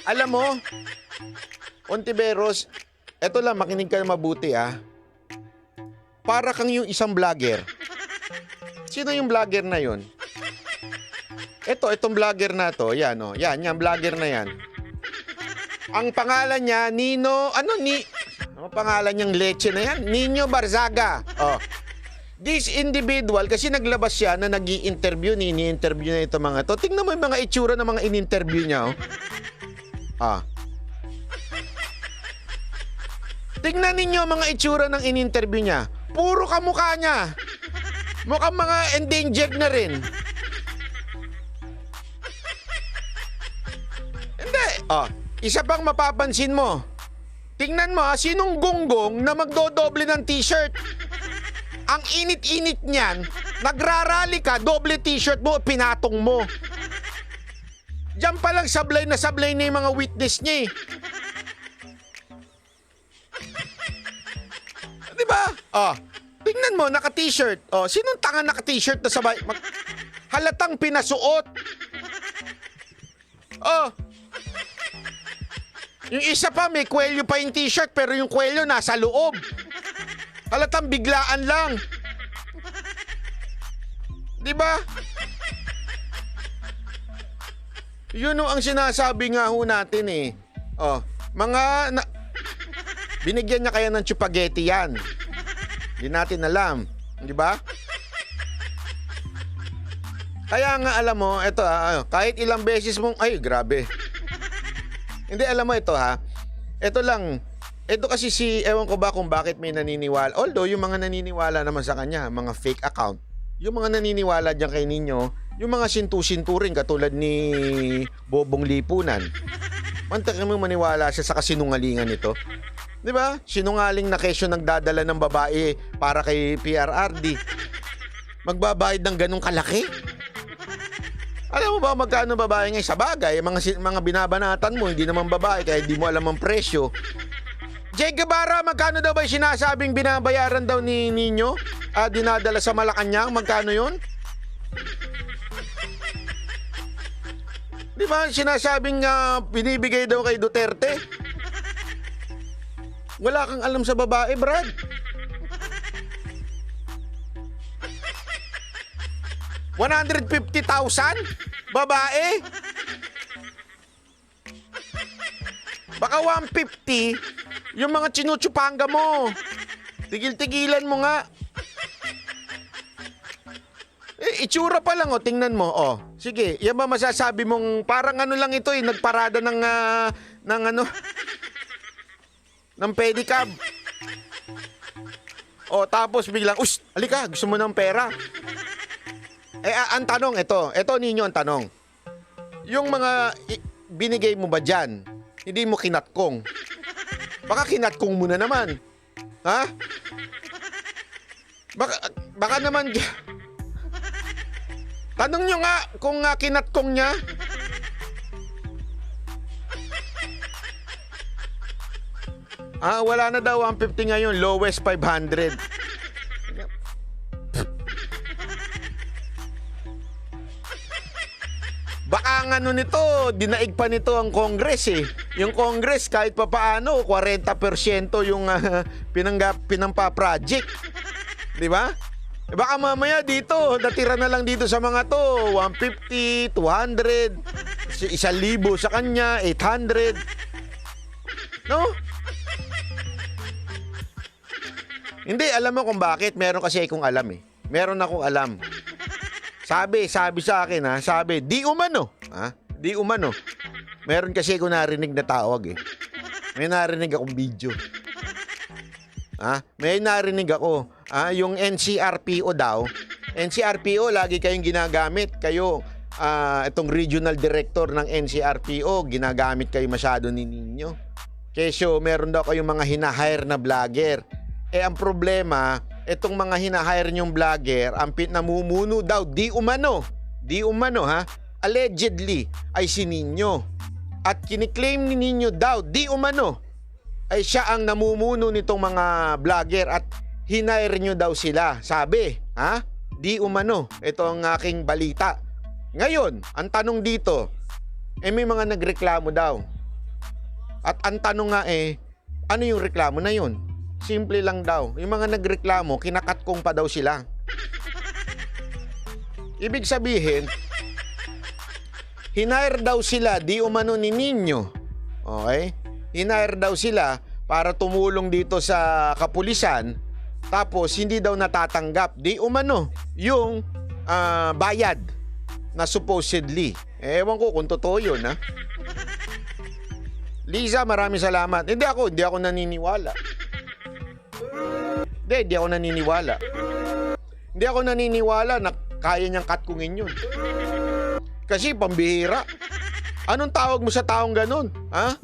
Alam mo, Ontiveros, eto lang, makinig ka na mabuti Para kang yung isang vlogger. Sino yung vlogger na yun? Itong vlogger na to, yan yan vlogger na yan. Ang pangalan niya, Nino, ano pangalan niyang leche na yan? Nino Barzaga. This individual, kasi naglabas siya na nag-i-interview, ini-interview na ito mga to. Tingnan mo yung mga itsura ng mga in-interview niya, Tingnan ninyo mga itsura ng in-interview niya. Puro kamukha niya. Mukhang mga endangered na rin. Hindi. Isa pang mapapansin mo. Tingnan mo sinong gonggong na magdodoble ng t-shirt. Ang init-init niyan, nagrarally ka, doble t-shirt mo, pinatong mo. Diyan pa lang sablay na yung mga witness niya Diba? Tingnan mo, naka-t-shirt. Sinong tanga naka-t-shirt na sabay? Halatang pinasuot. Yung isa pa, may kwelyo pa yung t-shirt, pero yung kwelyo nasa loob. Halatang biglaan lang. Diba? Yun ang sinasabi nga ho natin binigyan niya kaya ng chupageti yan. Hindi natin alam. Di ba? Kaya nga alam mo, ito kahit ilang beses mong, ay grabe. Hindi, alam mo ito Ito lang, ito kasi ewan ko ba kung bakit may naniniwala. Although, yung mga naniniwala naman sa kanya, mga fake account. Yung mga naniniwala dyan kay Nino, yung mga sintu-sinturing katulad ni Bobong Lipunan. Mantakin mo maniwala siya sa kasinungalingan nito. Di ba? Sinungaling na kesyo nagdadala ng babae para kay PRRD. Magbabayad ng ganong kalaki? Alam mo ba magkano babae ngayon? Sa bagay, mga binabanatan mo, hindi naman babae, kaya di mo alam ang presyo. Jay Guevara, magkano daw ba yung sinasabing binabayaran daw ni Nino? Dinadala sa Malacanang, magkano yun? Di ba sinasabing binibigay daw kay Duterte? Wala kang alam sa babae, Brad. $150,000? Babae? Baka 150 yung mga chinuchupanga mo. Tigil-tigilan mo nga. Itsura pa lang tingnan mo Sige, yan ba masasabi mong parang lang ito nagparada ng pedicab. Tapos biglang, halika, gusto mo ng pera? Ang tanong, ito ninyo ang tanong. Yung mga binigay mo ba dyan, hindi mo kinatkong? Baka kinatkong mo na naman. Ha? Baka naman, tanong nyo nga kung kinatkong niya. Wala na daw 150 ngayon, lowest 500. Baka ang nito, dinaig pa nito ang Congress Yung Congress kahit pa paano, 40% yung pinampa-project. Di ba? Baka mamaya dito, natira na lang dito sa mga to, 150, 200, 1,000 sa kanya, 800. No? Hindi, alam mo kung bakit. Meron kasi akong alam Meron akong alam. Sabi sa akin sabi, di umano. Di umano. Meron kasi akong narinig na tawag May narinig akong video. May narinig ako. Yung NCRPO daw. NCRPO, lagi kayong ginagamit. Kayo, itong regional director ng NCRPO, ginagamit kayo masyado ni Nino. Kesyo, meron daw kayong mga hinahire na vlogger. Ang problema, itong mga hinahire nyong vlogger, ang namumuno daw, di umano allegedly, ay si Nino. At kiniklaim ni Nino daw, di umano, ay siya ang namumuno nitong mga vlogger at hinire nyo daw sila. Sabi, di umano. Ito ang aking balita. Ngayon, ang tanong dito, may mga nagreklamo daw. At ang tanong nga ano yung reklamo na yun? Simple lang daw. Yung mga nagreklamo, kinakatkong pa daw sila. Ibig sabihin, hinire daw sila di umano ni Nino. Okay? Hinire daw sila para tumulong dito sa kapulisan. Tapos hindi daw natatanggap di umano yung bayad na supposedly. Ewan ko kung totoo yun, ha? Liza, maraming salamat. Hindi ako naniniwala. Hindi ako naniniwala. Hindi ako naniniwala na kaya niyang katkungin yun. Kasi pambihira. Anong tawag mo sa taong ganun? Ha?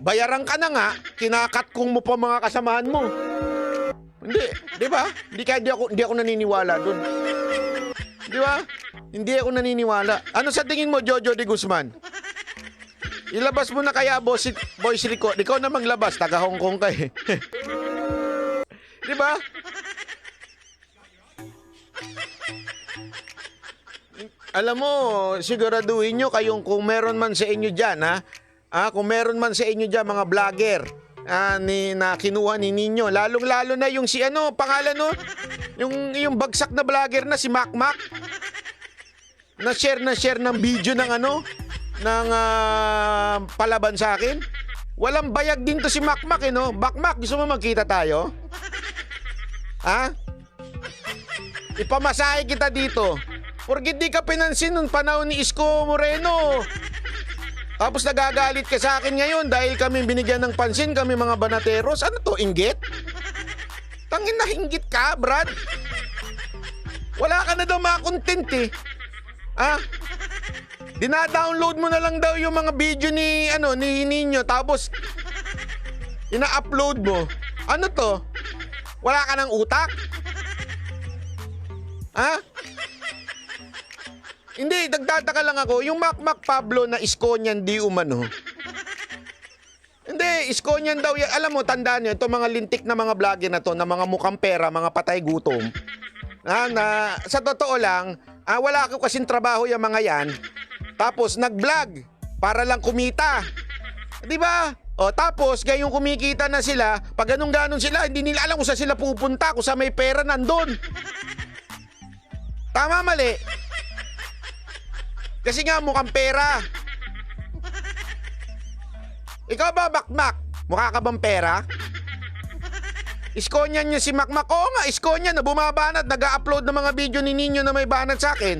Bayaran ka na nga, kinakatkung mo pa mga kasamahan mo. Hindi, di ba? Hindi ako naniniwala dun. Di ba? Hindi ako naniniwala. Ano sa tingin mo, Jojo de Guzman? Ilabas mo na kaya, Boys Rico. Ikaw na maglabas, taga Hong Kong ka eh. Di ba? Alam mo, siguraduhin nyo kayong kung meron man sa inyo dyan, kung meron man sa inyo dyan, mga vlogger, na kinuha ni Nino, lalong-lalo na yung si pangalan no? Yung bagsak na vlogger na si Macmac. Na-share ng video ng ng palaban sa akin. Walang bayag din to si Macmac no? Macmac, gusto mo magkita tayo? Ha? Ipamasahe kita dito. Porkit di ka pinansin nung panahon ni Isko Moreno. Tapos nagagalit ka sa akin ngayon dahil kami binigyan ng pansin, kami mga banateros. Ano to, inggit? Tangin na inggit ka, Brad. Wala ka na daw mga content eh. Dina-download mo na lang daw yung mga video ni Nino, tapos ina-upload mo. Ano to? Wala ka ng utak? Hindi, nagtataka lang ako, yung Macmac Pablo na isko niyan di umano. Hindi, isko niyan daw yan. Alam mo, tandaan nyo, ito mga lintik na mga vlogger na to, na mga mukhang pera, mga patay gutom. Na sa totoo lang, wala ko kasing trabaho yung mga yan. Tapos nag-vlog para lang kumita. Di ba? O tapos, gayong kumikita na sila, pag ganun-ganon sila, hindi nila alam kung saan sila pupunta, kung saan may pera nandun. Tama, mali? Kasi nga mukhang pera. Ikaw ba, Macmac? Mukha ka bang pera? Iskonyan niya si Macmac. Oo nga, iskonyan na bumabanat, nag-upload ng mga video ni Nino na may banat sa akin.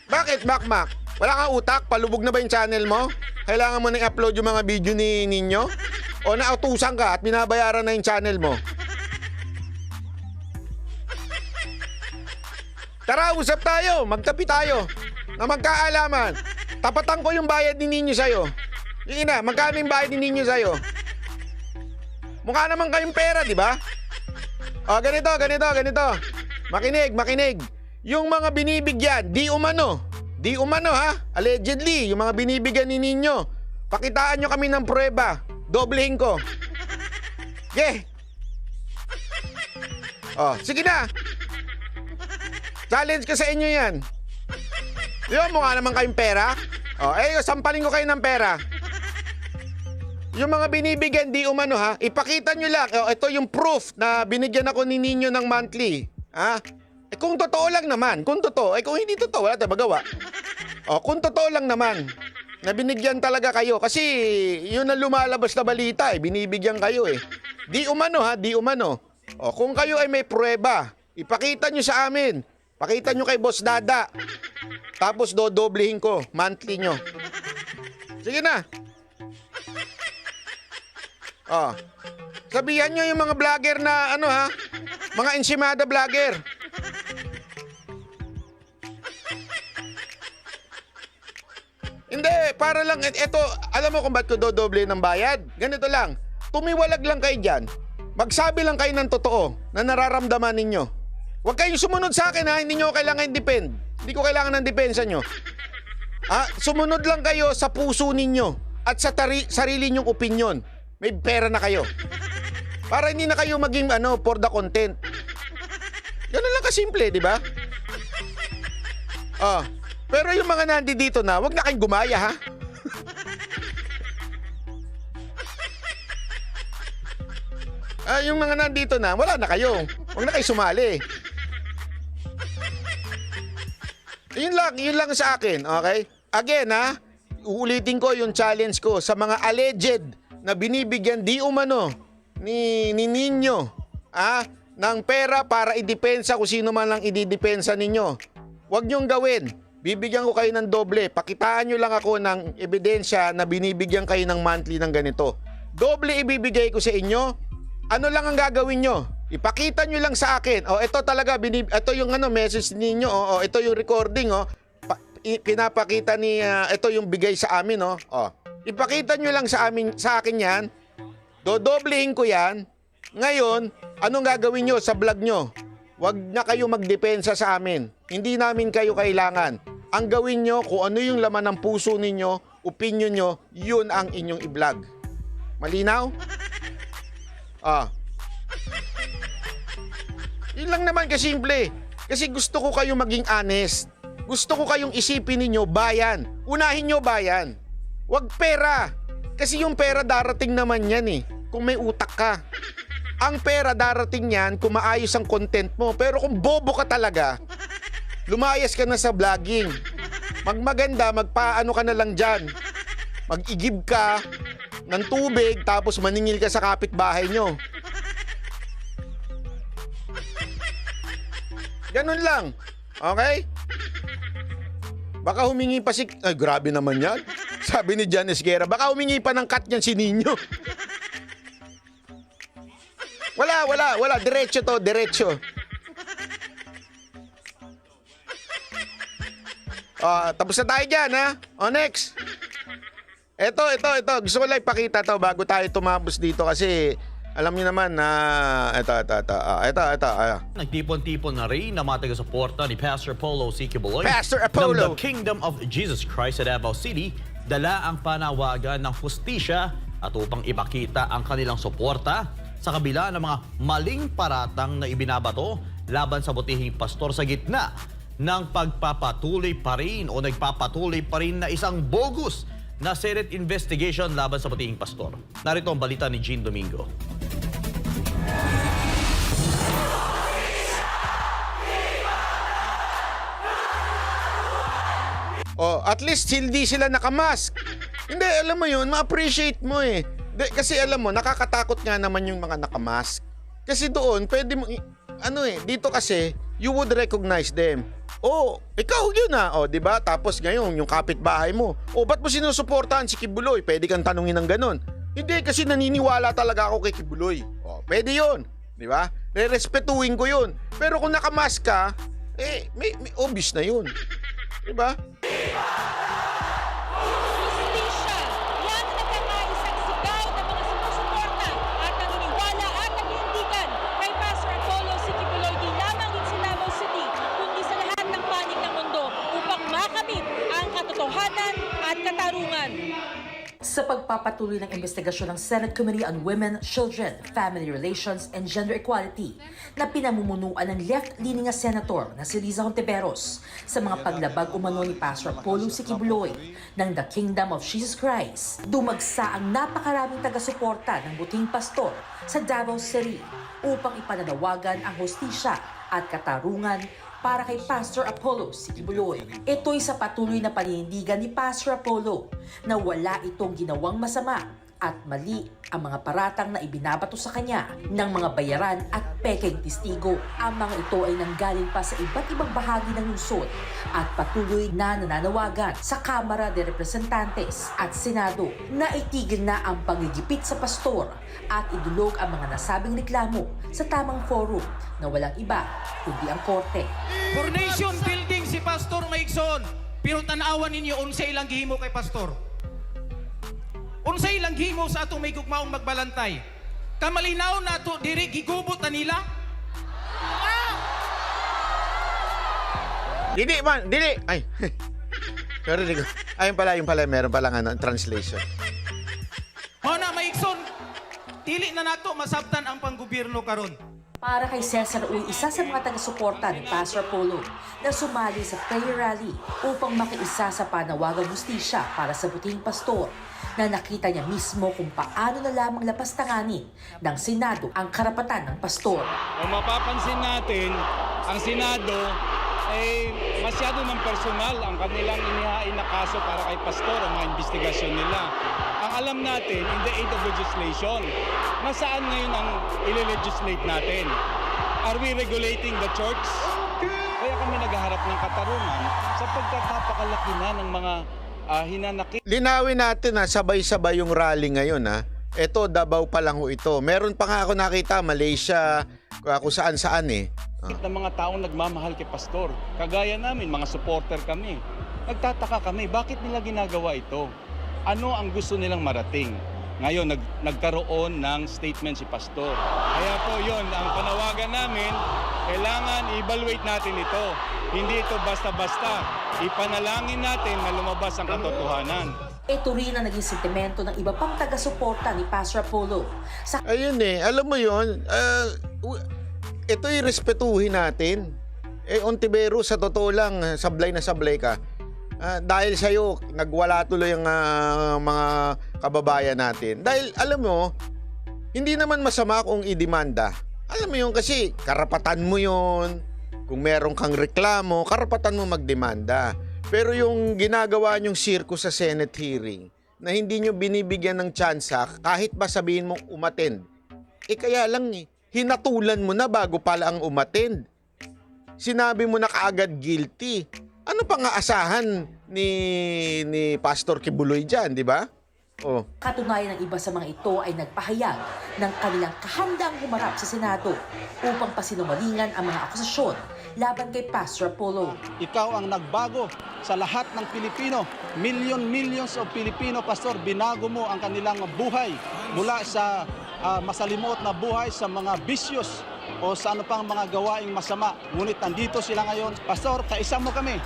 Bakit, Macmac? Wala kang utak? Palubog na ba yung channel mo? Kailangan mo nang upload yung mga video ni Nino? O nautusan ka at binabayaran na yung channel mo? Tara, usap tayo. Magtabi tayo. Na magkaalaman. Tapatan ko yung bayad ni Nino sa'yo. Yung ina, magkano yung bayad ni Nino sa'yo? Mukha naman kayong pera, di ba? O, ganito. Makinig. Yung mga binibigyan, di umano ha? Allegedly, yung mga binibigyan ni Nino. Pakitaan nyo kami ng prueba. Doblehin ko. Okay. O, sige na. Challenge ka sa inyo yan. Di ba mukha naman kayong pera? Sampalin ko kayo ng pera. Yung mga binibigyan di umano ha, ipakita nyo lang. Ito yung proof na binigyan ako ni Nino ng monthly. Kung totoo lang naman, kung hindi totoo, wala tayong magawa. Kung totoo lang naman, na binigyan talaga kayo. Kasi yun ang lumalabas na balita binibigyan kayo Di umano ha, di umano. Kung kayo ay may prueba, ipakita nyo sa amin. Pakita nyo kay Boss Dada. Tapos dodoblehin ko monthly nyo. Sige na. Sabihan nyo yung mga vlogger na mga ensimada vlogger. Hindi, para lang ito, alam mo kung ba't ko dodoblehin ng bayad? Ganito lang. Tumiwalag lang kayo dyan. Magsabi lang kayo ng totoo na nararamdaman ninyo. Huwag kayong sumunod sa akin hindi nyo kailangan i-defend. Hindi ko kailangan ng depensa nyo. Sumunod lang kayo sa puso ninyo at sa sarili nyong opinion. May pera na kayo. Para hindi na kayo maging for the content. Ganun lang kasimple, di ba? Pero yung mga nandito na, huwag na kayong gumaya ha. yung mga nandito na, wala na kayo. Huwag na kayo sumali. Yun lang sa akin, okay? Again, uulitin ko yung challenge ko sa mga alleged na binibigyan di umano ni Nino, ng pera para idepensa kung sino man lang ididepensa ninyo. Huwag niyong gawin. Bibigyan ko kayo ng doble. Pakitaan nyo lang ako ng ebidensya na binibigyan kayo ng monthly ng ganito. Doble ibibigay ko sa inyo. Ano lang ang gagawin nyo? Ipakita nyo lang sa akin. Ito talaga, ito yung message ninyo. Ito yung recording. Pinapakita ni, ito yung bigay sa amin. Ipakita nyo lang sa akin yan. Dodoblehin ko yan. Ngayon, anong gagawin nyo sa vlog nyo? Huwag na kayo magdepensa sa amin. Hindi namin kayo kailangan. Ang gawin nyo, kung ano yung laman ng puso ninyo, opinion nyo, yun ang inyong i-vlog. Malinaw? Yun lang naman kasimple. Kasi gusto ko kayong maging honest. Gusto ko kayong isipin ninyo, bayan. Unahin nyo bayan. Huwag pera. Kasi yung pera darating naman yan kung may utak ka. Ang pera darating yan kung maayos ang content mo. Pero kung bobo ka talaga, lumayas ka na sa vlogging. Magmaganda, magpaano ka na lang dyan. Mag-igib ka ng tubig tapos maningil ka sa kapitbahay nyo. Ganun lang. Okay? Baka humingi pa ay grabe naman yan. Sabi ni Janice Guerra, baka humingi pa ng cut yan si Nino. Wala. Diretso to, diretso. Tapos na tayo dyan, next. Ito. Gusto ko lang ipakita to bago tayo tumapos dito kasi alam niyo naman na ito. Nagtipon-tipon na rin na mga taga-suporta ni Pastor Apollo C. Kibuloy Pastor Apollo ng The Kingdom of Jesus Christ sa Davao City, dala ang panawagan ng hustisya at upang ipakita ang kanilang suporta sa kabila ng mga maling paratang na ibinabato laban sa butihing pastor sa gitna ng pagpapatuloy pa rin o nagpapatuloy pa rin na isang bogus na Senate investigation laban sa butihing pastor. Narito ang balita ni Jean Domingo. At least hindi sila nakamask. Hindi, alam mo yun, ma-appreciate mo kasi alam mo, nakakatakot nga naman yung mga nakamask. Kasi doon, pwede mo, dito kasi, you would recognize them. Ikaw yun di ba? Tapos ngayon, yung kapitbahay mo. Ba't mo sinusuportahan si Kibuloy? Pwede kang tanungin ng ganun. Hindi, kasi naniniwala talaga ako kay Kibuloy. Pwede yun. Di ba? Re-respetuhin ko yun. Pero kung nakamask ka, may obvious na yun. Di ba? Justisya! Yan ang nagkakaisang sigaw ng mga sumusuporta at naniniwala at naghihindigan kay Pastor Apollo C. Kibuloy di lamang din sa Davao City, kundi sa lahat ng panig ng mundo upang makamit ang katotohanan at katarungan. Sa pagpapatuloy ng investigasyon ng Senate Committee on Women, Children, Family Relations, and Gender Equality na pinamumunuan ng left-leaning na senator na si Liza Hontiveros sa mga paglabag umano ni Pastor Apollo C. Kibuloy ng The Kingdom of Jesus Christ, dumagsa ang napakaraming taga-suporta ng buting pastor sa Davao City upang ipananawagan ang hustisya at katarungan para kay Pastor Apollo C. Kibuloy. Ito'y sa patuloy na paninindigan ni Pastor Apollo na wala itong ginawang masama at mali ang mga paratang na ibinabato sa kanya ng mga bayaran at pekeng testigo. Ang mga ito ay nanggaling pa sa iba't ibang bahagi ng lungsod at patuloy na nananawagan sa Kamara de Representantes at Senado na itigil na ang pagigipit sa pastor at idulog ang mga nasabing reklamo sa tamang forum na walang iba kundi ang korte. Coronation building si Pastor Maigsoon, pero tanawan ninyo unsay ilang gihimo kay Pastor. Unsay ilang gihimo sa atong may gugmaong magbalantay. Kamalinaw na to diri gigubot na nila. Dili. Ay. Pero ayun pala, meron palang translation. Mao na Maigsoon, dili na nato masabtan ang panggobyerno karon. Para kay Cesar Uy, isa sa mga taga-suporta ni Pastor Apollo na sumali sa prayer rally upang makiisa sa panawagang hustisya para sa butihing pastor. na nakita niya mismo kung paano na lamang lapastanganin ng Senado ang karapatan ng pastor. Kung mapapansin natin, ang Senado ay masyado ng personal ang kanilang inihain na kaso para kay pastor ang mga investigasyon nila. Ang alam natin, in the aid of legislation, nasaan ngayon ang ile-legislate natin? Are we regulating the church? Kaya kami naghaharap ng katarungan sapagkat napakalaki na ng mga hinanakit. Linawin natin na sabay-sabay yung rally ngayon ha. Ito, Davao pa lang ho ito. Meron pa nga ako nakita, Malaysia, kung saan-saan eh. Ng mga taong nagmamahal kay pastor. Kagaya namin, mga supporter kami. Nagtataka kami, bakit nila ginagawa ito? Ano ang gusto nilang marating? Ngayon, nagkaroon ng statement si pastor. Kaya po yon ang panawagan namin, kailangan i-evaluate natin ito. Hindi ito basta-basta. Ipanalangin natin na lumabas ang katotohanan. Ito rin ang naging sentimento ng iba pang taga-suporta ni Pastor Apollo. Sa Ayun eh, alam mo yun, ito irespetuhin natin. Ontivero, sa totoo lang, sablay na sablay ka. Dahil sa'yo, nagwala tuloy ang mga kababayan natin. Dahil, alam mo, hindi naman masama kung idemanda. Alam mo yun, kasi karapatan mo yun. Kung meron kang reklamo, karapatan mo magdemanda. Pero yung ginagawa nyong sirkus sa Senate hearing, na hindi nyo binibigyan ng tsansa, kahit ba sabihin mong umattend, kaya lang hinatulan mo na bago pala ang umattend. Sinabi mo na kaagad guilty. Ano pang aasahan ni Pastor Kibuloy dyan, di ba? Oh. katunayan ng iba sa mga ito ay nagpahayag ng kanilang kahandang humarap sa Senado upang pasinungalingan ang mga akusasyon laban kay Pastor Apollo. Ikaw ang nagbago sa lahat ng Pilipino. Millions of Pilipino, Pastor, binago mo ang kanilang buhay mula sa masalimot na buhay sa mga bisyos o sa ano pang mga gawaing masama. Ngunit nandito sila ngayon. Pastor, kaisa mo kami.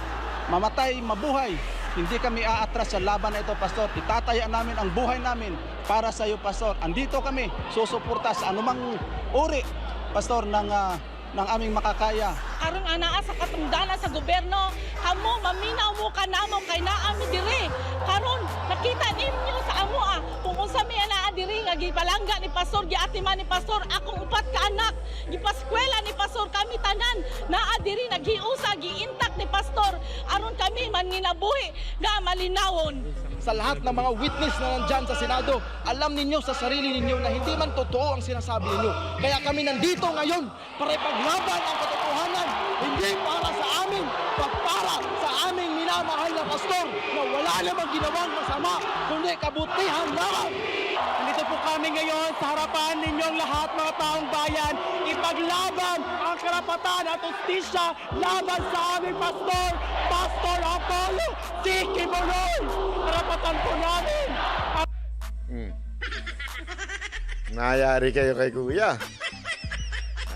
Mamatay, mabuhay. Hindi kami aatras sa laban na ito, Pastor. Itataya namin ang buhay namin para sa iyo, Pastor. Andito kami, susuporta sa anumang uri, Pastor, ng aming makakaya. Aron anaa sa katungdanan sa gobyerno, kamo maminaw mo ka namo kay naami diri. Karon nakita ninyo sa amo kung unsa may anaa diri nga gipalangga ni pastor, giatiman ni pastor, akong upat ka anak, gipaskwela ni pastor, kami tanan naa diri naghiusa, giintak ni pastor aron kami manginabuhi nga malinawon. Sa lahat ng mga witness na nandyan sa Senado, alam ninyo sa sarili ninyo na hindi man totoo ang sinasabi ninyo. Kaya kami nandito ngayon para ipaglaban ang katotohanan, hindi para sa amin, para sa aming minamahal na pastor na wala namang ginawang masama, kundi kabutihan lamang. Nandito po kami ngayon sa harapan ninyong lahat mga taong bayan, ipaglaban ang karapatan at ustisya laban sa aming pastor, Pastor Apollo C. Kibuloy. Karapatan po namin. Nayari kayo kay kuya.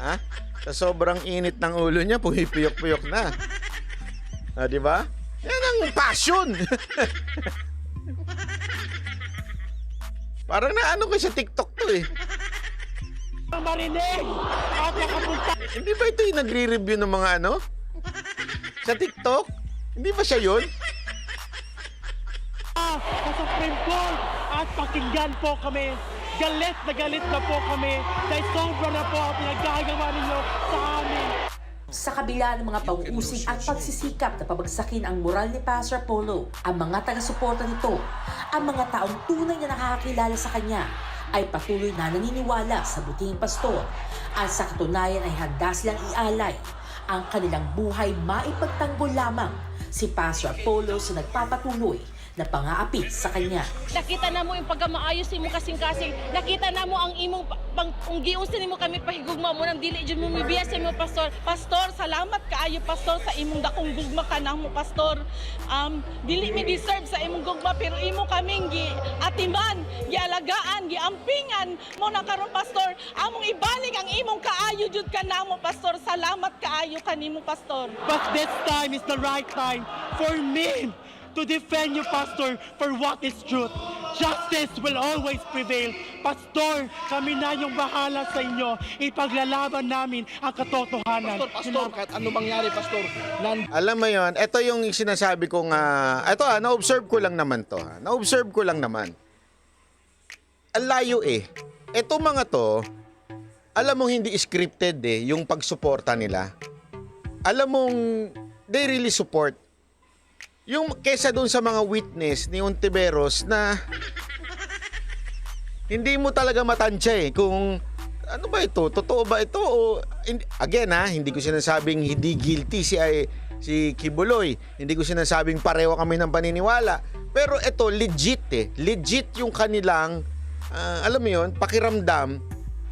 Ha? Sa sobrang init ng ulo niya, pumipiyok-piyok na. Di ba? Yan ang passion. Parang naano ko sa TikTok to eh. Marinig at nakapunta Hindi ba ito yung nagre-review ng mga ano? Sa TikTok? Hindi ba siya yun? sa Supreme Court at pakinggan po kami. Galit na po kami dahil sobra na po ang pinaggagawa ninyo sa amin. Sa kabila ng mga pag-uusig at pagsisikap na pabagsakin ang moral ni Pastor Apollo, ang mga taga-suporta nito, ang mga taong tunay na nakakakilala sa kanya, ay patuloy na naniniwala sa buting pastor at sa katunayan ay handa silang ialay ang kanilang buhay maipagtanggol lamang si Pastor Apollo sa nagpapatuloy na pang-aapit sa kanya. Nakita na mo yung pagkamaayos ni mo kasing-kasing. Nakita na mo ang imong giusin mo kami pahigugma mo nang dili jud mo mibiya sa imong pastor. Pastor, salamat kaayo pastor sa imong dakong gugma kanang mo pastor. Dili mi deserve sa imong gugma pero imo kaming giatiman, gialagaan, giampingan mo na karon pastor. Among ibalik ang imong kaayo jud kanamo pastor. Salamat kaayo kanimo pastor. But this time is the right time for me to defend you, Pastor, for what is truth. Justice will always prevail. Pastor, kami na yung bahala sa inyo. Ipaglalaban namin ang katotohanan. Pastor, kahit ano mangyari, Pastor, Alam mo yon, ito yung sinasabi ko nga, ito na-observe ko lang naman to. Na-observe ko lang naman. ang layo eh. Eto mga to, alam mong hindi scripted eh, yung pagsuporta nila. Alam mong they really support. Yung kesa doon sa mga witness ni Ontiveros na hindi mo talaga matansya eh kung ano ba ito, totoo ba ito o again ha, hindi ko sinasabing hindi guilty si Kibuloy. Hindi ko sinasabing pareho kami ng paniniwala. Pero ito legit eh. Legit yung kanilang alam mo yun, pakiramdam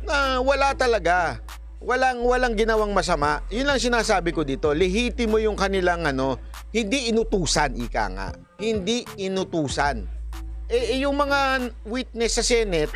na wala talaga. Walang ginawang masama. Yun lang sinasabi ko dito. Lihiti mo yung kanilang hindi inutusan, ika nga. Hindi inutusan. Yung mga witness sa Senate,